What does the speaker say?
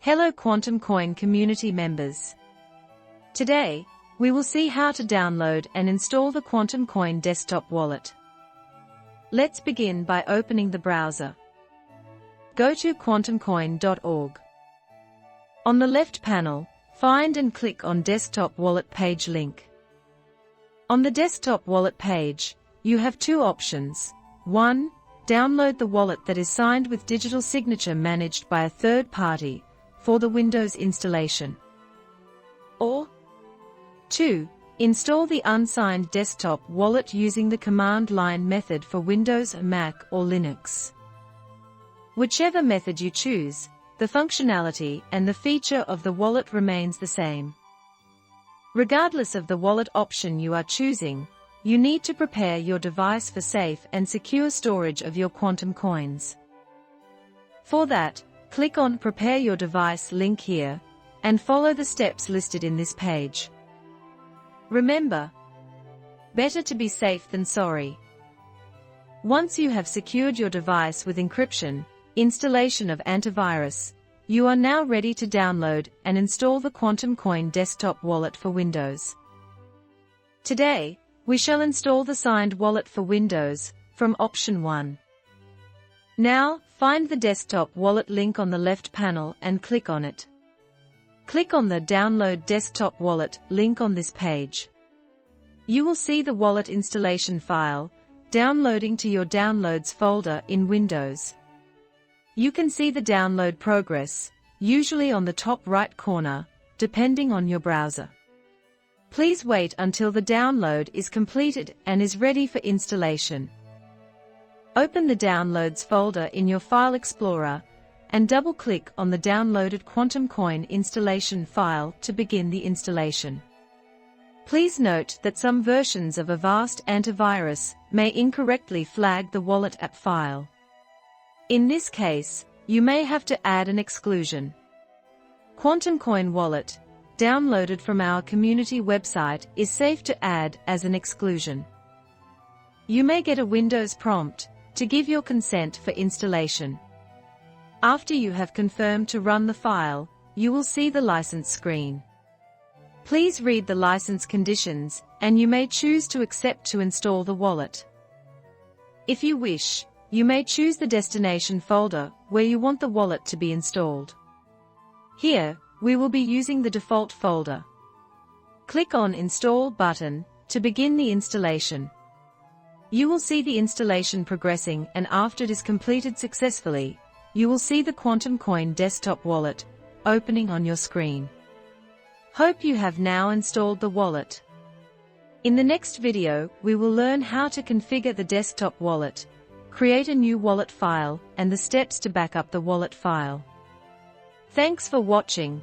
Hello Quantumcoin community members. Today, we will see how to download and install the Quantumcoin desktop wallet. Let's begin by opening the browser. Go to quantumcoin.org. On the left panel, find and click on Desktop Wallet Page link. On the Desktop Wallet page, you have two options. 1. Download the wallet that is signed with digital signature managed by a third party for the Windows installation. Or 2. Install the unsigned desktop wallet using the command line method for Windows, Mac, or Linux. Whichever method you choose, the functionality and the feature of the wallet remains the same. Regardless of the wallet option you are choosing, you need to prepare your device for safe and secure storage of your Quantum coins. For that, click on Prepare Your Device link here, and follow the steps listed in this page. Remember, better to be safe than sorry. Once you have secured your device with encryption, installation of antivirus, you are now ready to download and install the Quantumcoin desktop wallet for Windows. Today, we shall install the signed wallet for Windows from option 1. Now, find the desktop wallet link on the left panel and click on it. Click on the Download Desktop Wallet link on this page. You will see the wallet installation file downloading to your Downloads folder in Windows. You can see the download progress, usually on the top right corner, depending on your browser. Please wait until the download is completed and is ready for installation. Open the Downloads folder in your File Explorer and double-click on the downloaded Quantumcoin installation file to begin the installation. Please note that some versions of Avast antivirus may incorrectly flag the wallet app file. In this case, you may have to add an exclusion. Quantumcoin wallet, downloaded from our community website, is safe to add as an exclusion. You may get a Windows prompt to give your consent for installation. After you have confirmed to run the file, you will see the license screen. Please read the license conditions, and you may choose to accept to install the wallet. If you wish, you may choose the destination folder where you want the wallet to be installed. Here, we will be using the default folder. Click on Install button to begin the installation. You will see the installation progressing, and after it is completed successfully, you will see the Quantumcoin desktop wallet opening on your screen. Hope you have now installed the wallet. In the next video, we will learn how to configure the desktop wallet, create a new wallet file, and the steps to back up the wallet file. Thanks for watching.